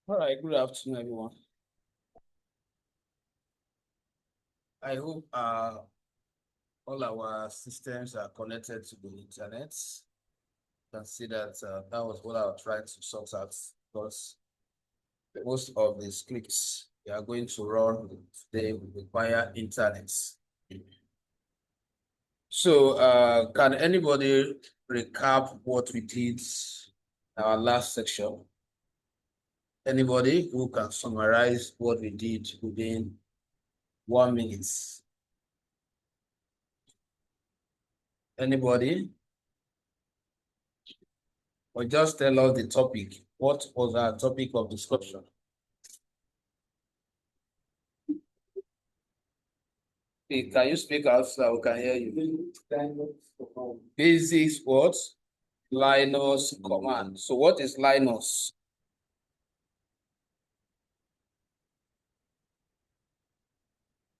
All right, good afternoon, everyone. I hope all our systems are connected to the internet. You can see that that was what I was trying to sort out because most of the scripts we are going to run today will require internet. So, can anybody recap what we did in our last section? Anybody who can summarize what we did within 1 minute? Anybody? Or just tell us the topic. What was our topic of discussion? Can you speak out so we can hear you? Basics what? Linus command. So what is Linus?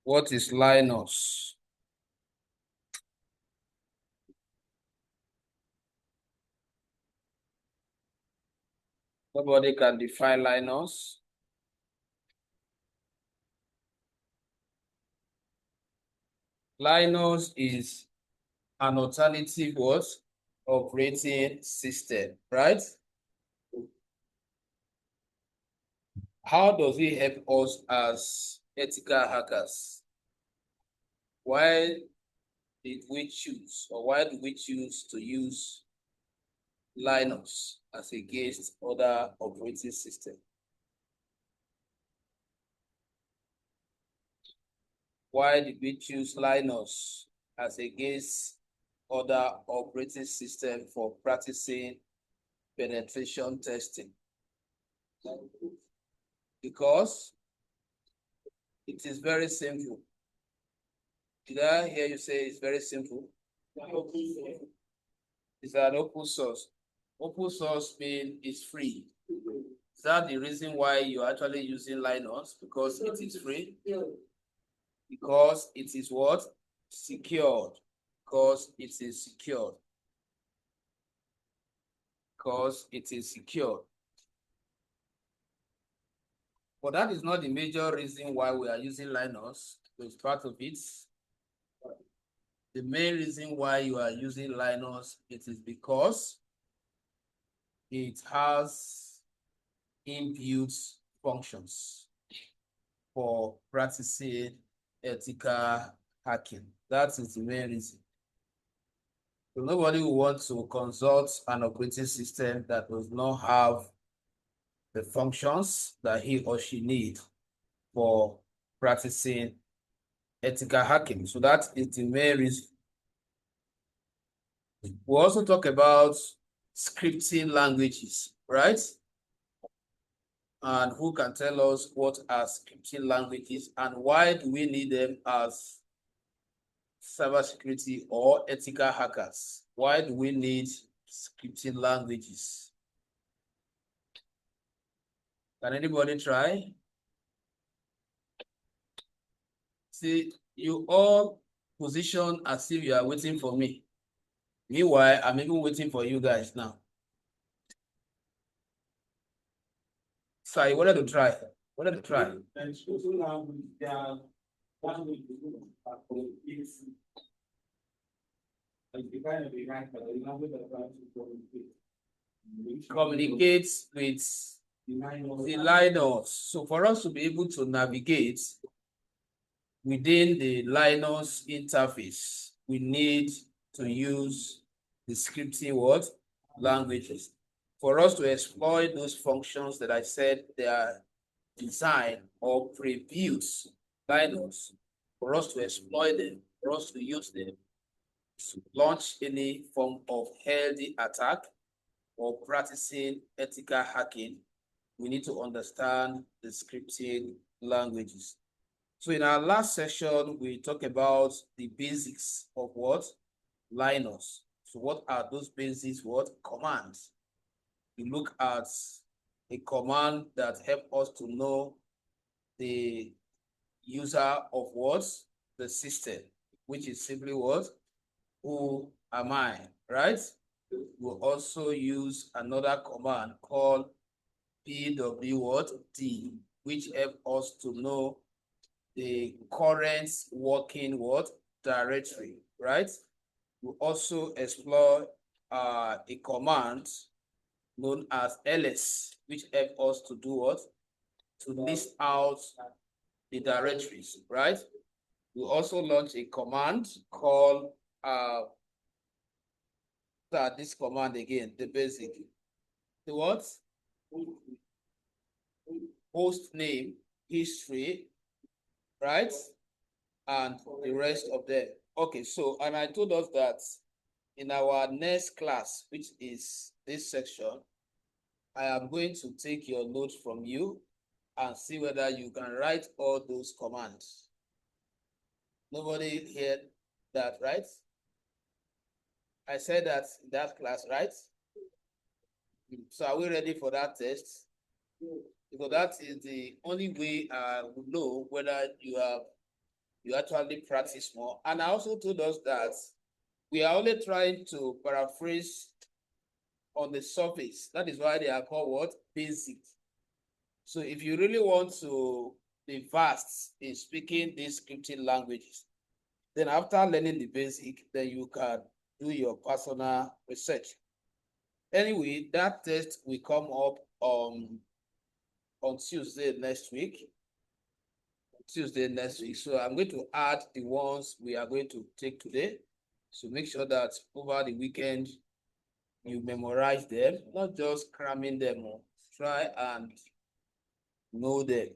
What is Linus? Nobody can define Linus. Linus is an alternative what? Operating system, right? How does it help us as ethical hackers? Why did we choose, or why do we choose to use Linux as against other operating systems? Why did we choose Linux as against other operating systems for practicing penetration testing? Because it is very simple. Did I hear you say it's very simple? It's an open source. Open source means it's free. Is that the reason why you're actually using Linux? Because it is free? Because it is what? Secured. Because it is secured. Because it is secured. But that is not the major reason why we are using Linux. It's part of it. The main reason why you are using Linux, it is because it has inbuilt functions for practicing ethical hacking. That is the main reason. So nobody will want to consult an operating system that does not have the functions that he or she needs for practicing ethical hacking. So that is the main reason. We also talk about scripting languages, right? And who can tell us what are scripting languages and why do we need them as cybersecurity or ethical hackers? Why do we need scripting languages? Can anybody try? See, you all position as if you are waiting for me. Meanwhile, I'm even waiting for you guys now. So I wanted to try. Wanted to try. Communicates with the Linux. So for us to be able to navigate within the Linux interface, we need to use the scripting what? Languages. For us to exploit those functions that I said they are designed or pre-built Linux, for us to exploit them, for us to use them, to launch any form of healthy attack or practicing ethical hacking, we need to understand the scripting languages. So in our last session, we talked about the basics of what? Linux. So what are those basics? What? Commands. We look at a command that help us to know the user of what? The system, which is simply what? Who am I, right? We'll also use another command called PW what? D, which help us to know the current working what? Directory, right? We also explore a command known as ls, which help us to do what? To list out the directories, right? We also launch a command called this command again, the basic. The what? Host name, history, right? And the rest of them. Okay, so, and I told us that in our next class, which is this section, I am going to take your notes from you and see whether you can write all those commands. Nobody heard that, right? I said that in that class, right? So are we ready for that test? Because that is the only way I will know whether you actually practice more. And I also told us that we are only trying to paraphrase on the surface. That is why they are called what? Basic. So if you really want to be vast in speaking these scripting languages, then after learning the basic, then you can do your personal research. Anyway, that test will come up on Tuesday next week. So I'm going to add the ones we are going to take today. So make sure that over the weekend, you memorize them, not just cramming them. Try and know them.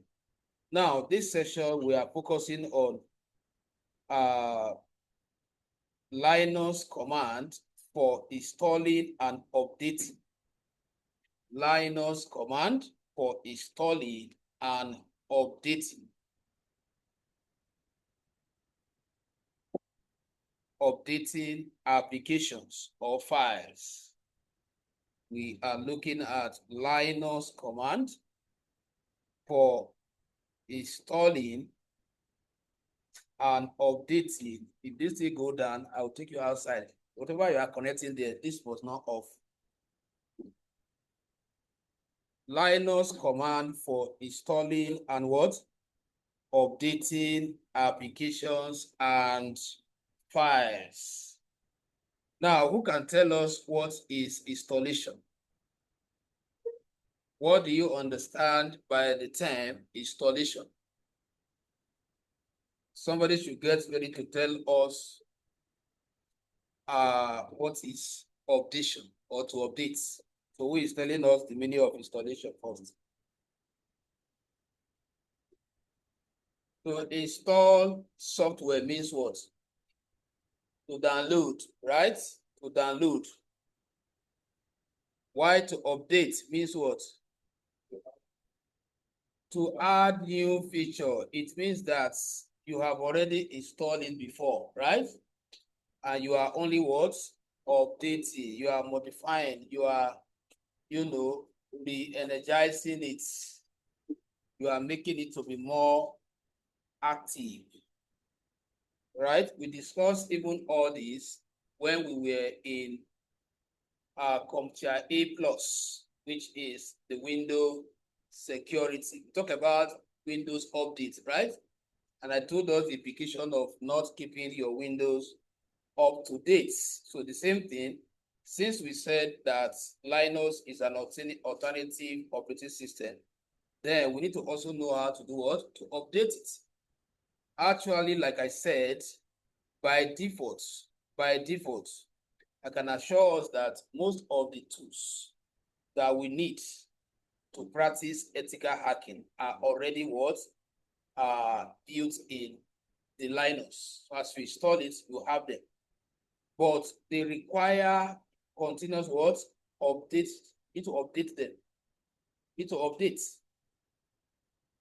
Now, this session, we are focusing on Linus command for installing and updating. Linus command for installing and updating. Updating applications or files. We are looking at Linus command for installing and updating. If this thing go down, I'll take you outside. Whatever you are connecting there, this was not off. Linus command for installing and what? Updating applications and files. Now, who can tell us what is installation? What do you understand by the term installation? Somebody should get ready to tell us what is updation or to update. So who is telling us the meaning of installation first? To install software means what? To download, right? To download. Why to update means what? To add new feature. It means that you have already installed it before, right? And you are only what? Updating. You are modifying. You are, re-energizing it. You are making it to be more active, right? We discussed even all this when we were in CompTIA A+, which is the Windows security. We talk about Windows updates, right? And I told us the implication of not keeping your Windows up to date. So the same thing, since we said that Linus is an alternative operating system, then we need to also know how to do what? To update it. Actually, like I said, by default, I can assure us that most of the tools that we need to practice ethical hacking are already what? Built in the Linus. So as we install it, you have them. But they require continuous what? Update. You need to update them. You need to update.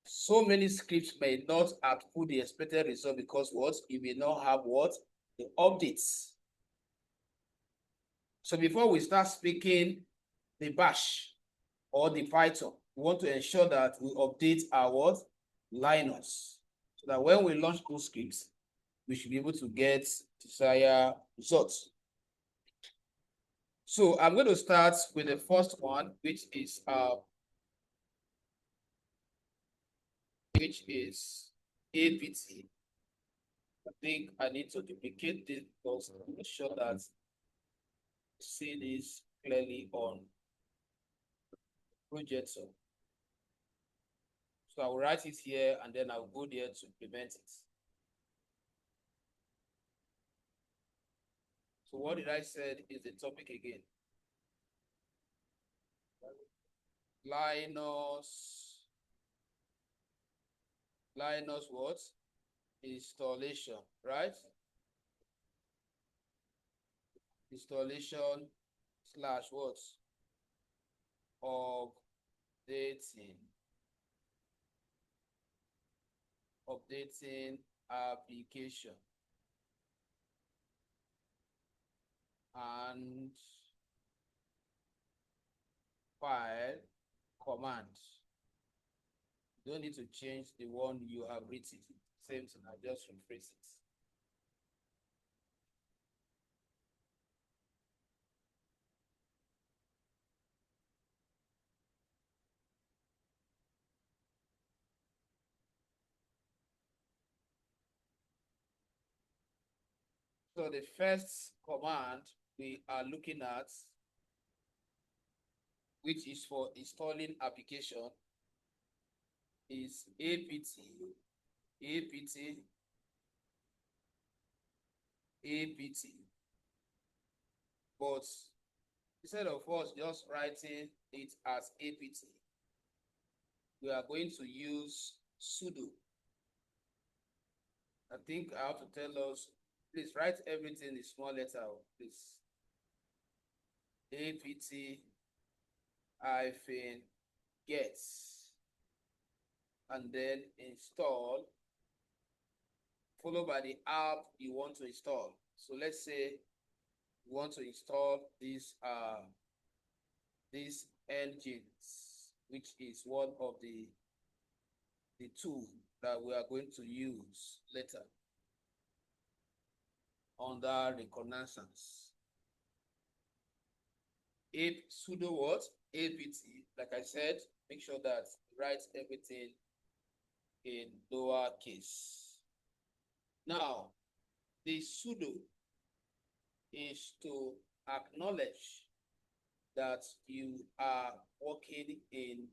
So many scripts may not output the expected result because what? You may not have what? The updates. So before we start speaking the bash or the Python, we want to ensure that we update our what? Linus. So that when we launch those scripts, we should be able to get desired results. So I'm going to start with the first one, which is which is apt. I think I need to duplicate this because I'm not sure that you see this clearly on projector. So I'll write it here and then I'll go there to implement it. So what did I say is the topic again? Linus what? Installation, right? Installation slash what? Updating application and file command. You don't need to change the one you have written. Same thing, I just rephrase it. So the first command we are looking at, which is for installing application, is apt, apt. But instead of us just writing it as apt, we are going to use sudo. I think I have to tell us, please write everything in small letter, please. apt hyphen get and then install, followed by the app you want to install. So let's say you want to install these engines, which is one of the tool that we are going to use later under reconnaissance. Sudo what? apt, like I said, make sure that you write everything in lowercase. Now, the sudo is to acknowledge that you are working in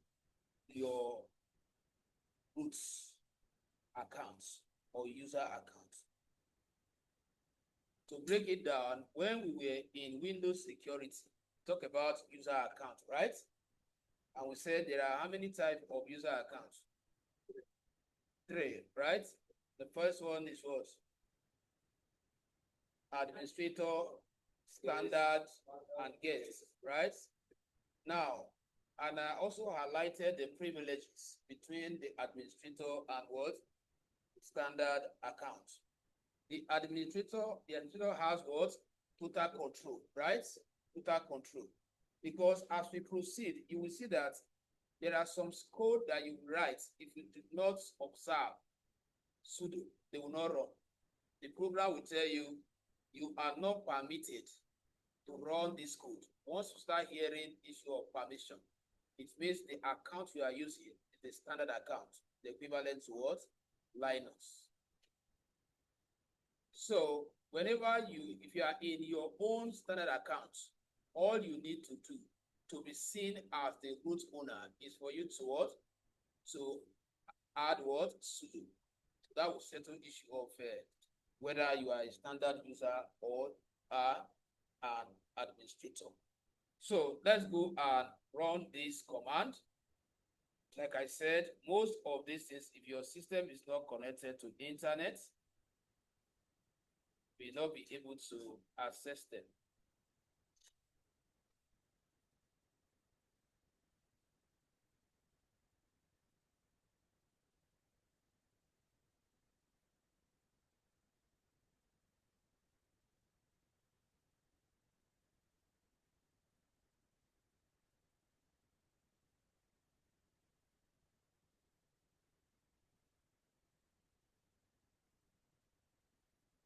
your root account or user account. To break it down, when we were in Windows security, talk about user account, right? And we said there are how many types of user accounts? 3, right? The first one is what? Administrator, standard, and guest, right? Now, and I also highlighted the privileges between the administrator and what? Standard account. The administrator has what? Total control, right? Total control. Because as we proceed, you will see that there are some code that you write. If you did not observe sudo, they will not run. The program will tell you, you are not permitted to run this code. Once you start hearing issue of permission, it means the account you are using is the standard account, the equivalent to what? Linus. So whenever if you are in your own standard account, all you need to do to be seen as the root owner is for you to what? To add what? Sudo. So that will settle issue of whether you are a standard user or an administrator. So let's go and run this command. Like I said, most of these things, if your system is not connected to internet, will not be able to access them.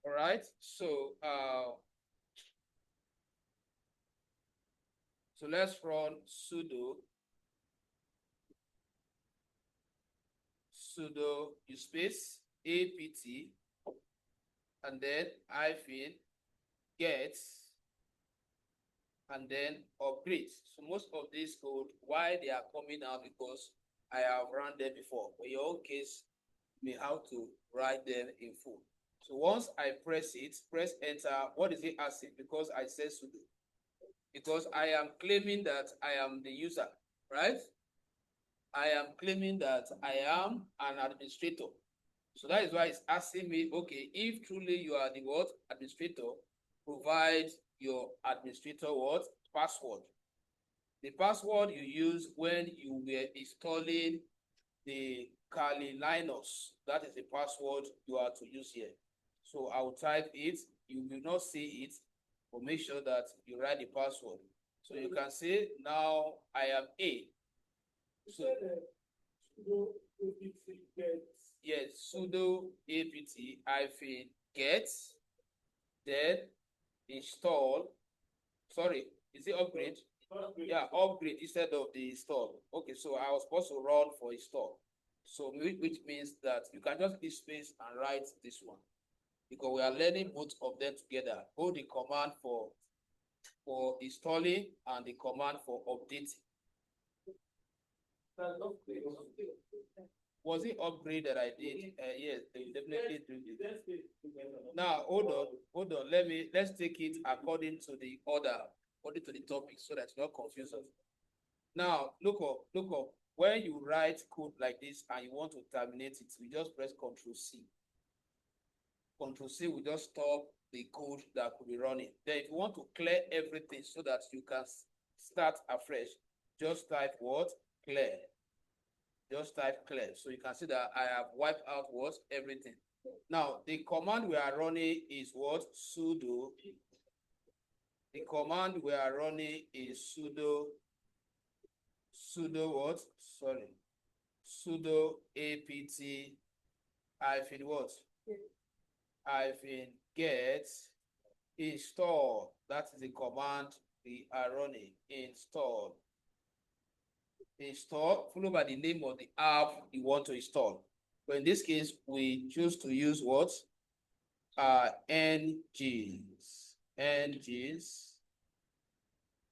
All right, so let's run sudo sudo, you space, apt, and then hyphen get, and then upgrade. So most of this code, why they are coming out, because I have run them before. In your own case, you may have to write them in full. So once I press it, press enter. What is it asking? Because I said sudo. Because I am claiming that I am the user, right? I am claiming that I am an administrator. So that is why it's asking me, okay, if truly you are the what administrator, provide your administrator what password. The password you use when you were installing the Kali Linus. That is the password you are to use here. So I will type it. You will not see it, but make sure that you write the password. So you can say now I am A. So yes, sudo apt hyphen get, then install. Sorry, is it upgrade? Yeah, upgrade instead of the install. Okay, so I was supposed to run for install. So which means that you can just leave space and write this one, because we are learning both of them together. Both the command for installing and the command for updating. Was it upgrade that I did? Yes, they definitely do it. Now hold on. Let's take it according to the order, according to the topic, so that you're not confused. Now look up. When you write code like this and you want to terminate it, we just press Ctrl C. Ctrl C will just stop the code that could be running. Then if you want to clear everything so that you can start afresh, just type what? Clear. Just type clear. So you can see that I have wiped out what? Everything. Now, the command we are running is what? Sudo. The command we are running is sudo what? Sorry. Sudo apt hyphen what? Hyphen get install. That is the command we are running. Install, followed by the name of the app you want to install. But in this case, we choose to use what? Ngs.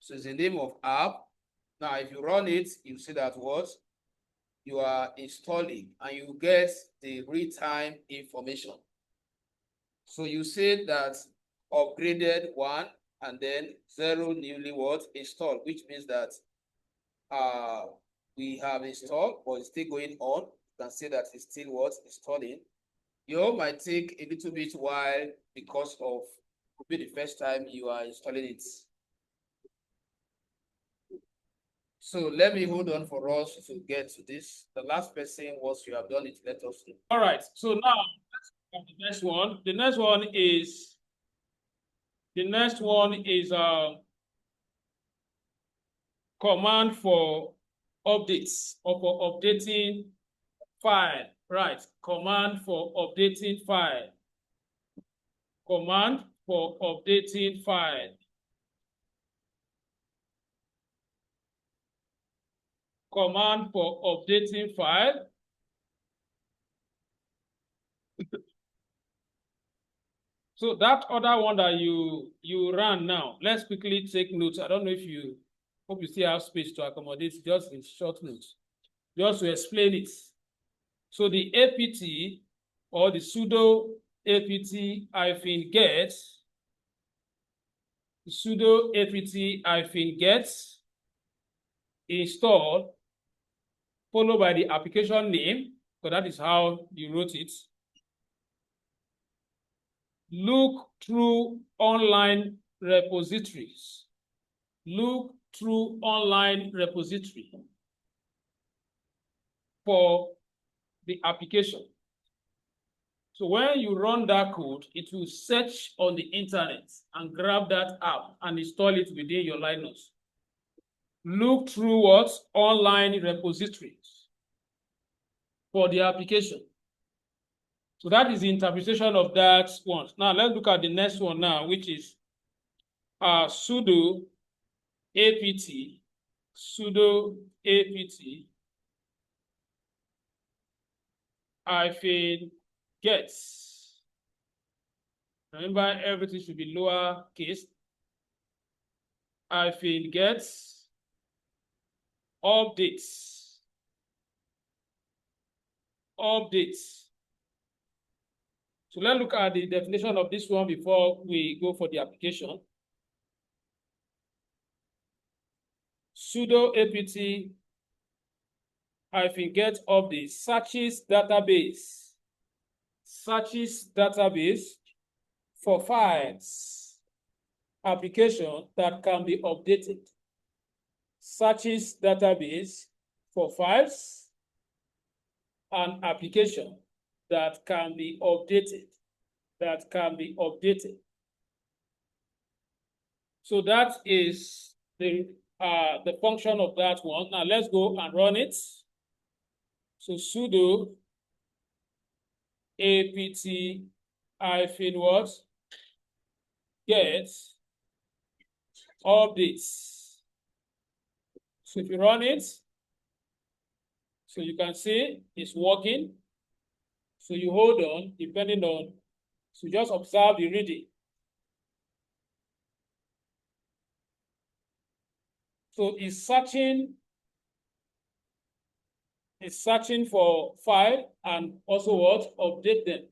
So it's the name of app. Now, if you run it, you see that what? You are installing, and you get the real-time information. So you say that upgraded 1 and then 0 newly what? Installed, which means that we have installed, but it's still going on. You can say that it's still what? Installing. You might take a little bit while because of could be the first time you are installing it. So let me hold on for us to get to this. The last person, once you have done it, let us know. All right. So now the next one. The next one is command for updates or for updating file. Right. Command for updating file. Command for updating file. Command for updating file. So that other one that you ran now, let's quickly take notes. I don't know if you hope you still have space to accommodate just in short notes, just to explain it. So the apt or the sudo apt hyphen get, sudo apt hyphen get install, followed by the application name, so that is how you wrote it. Look through online repositories. Look through online repository for the application. So when you run that code, it will search on the internet and grab that app and install it within your Linus. Look through what? Online repositories for the application. So that is the interpretation of that one. Now let's look at the next one now, which is sudo apt hyphen gets. Remember, everything should be lower case. Hyphen gets updates. Updates. So let's look at the definition of this one before we go for the application. Sudo apt hyphen get updates searches database for files application that can be updated. Searches database for files and application that can be updated. So that is the function of that one. Now let's go and run it. So sudo apt hyphen what get updates. So if you run it, so you can see it's working. So you hold on, depending on, so just observe the reading. So it's searching for file and also what? Update them.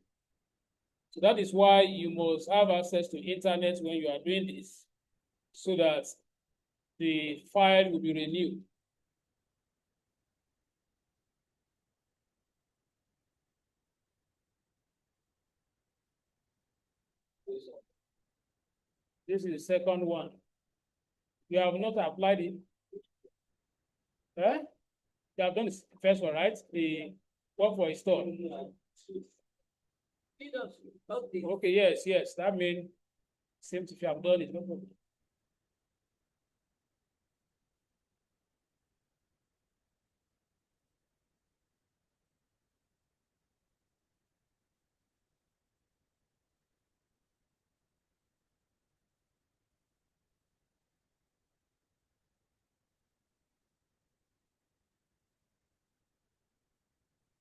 So that is why you must have access to internet when you are doing this, so that the file will be renewed. This is the second one. You have not applied it. Eh? You have done the first one, right? The one for install. Okay, yes. That means same if you have done it, no problem.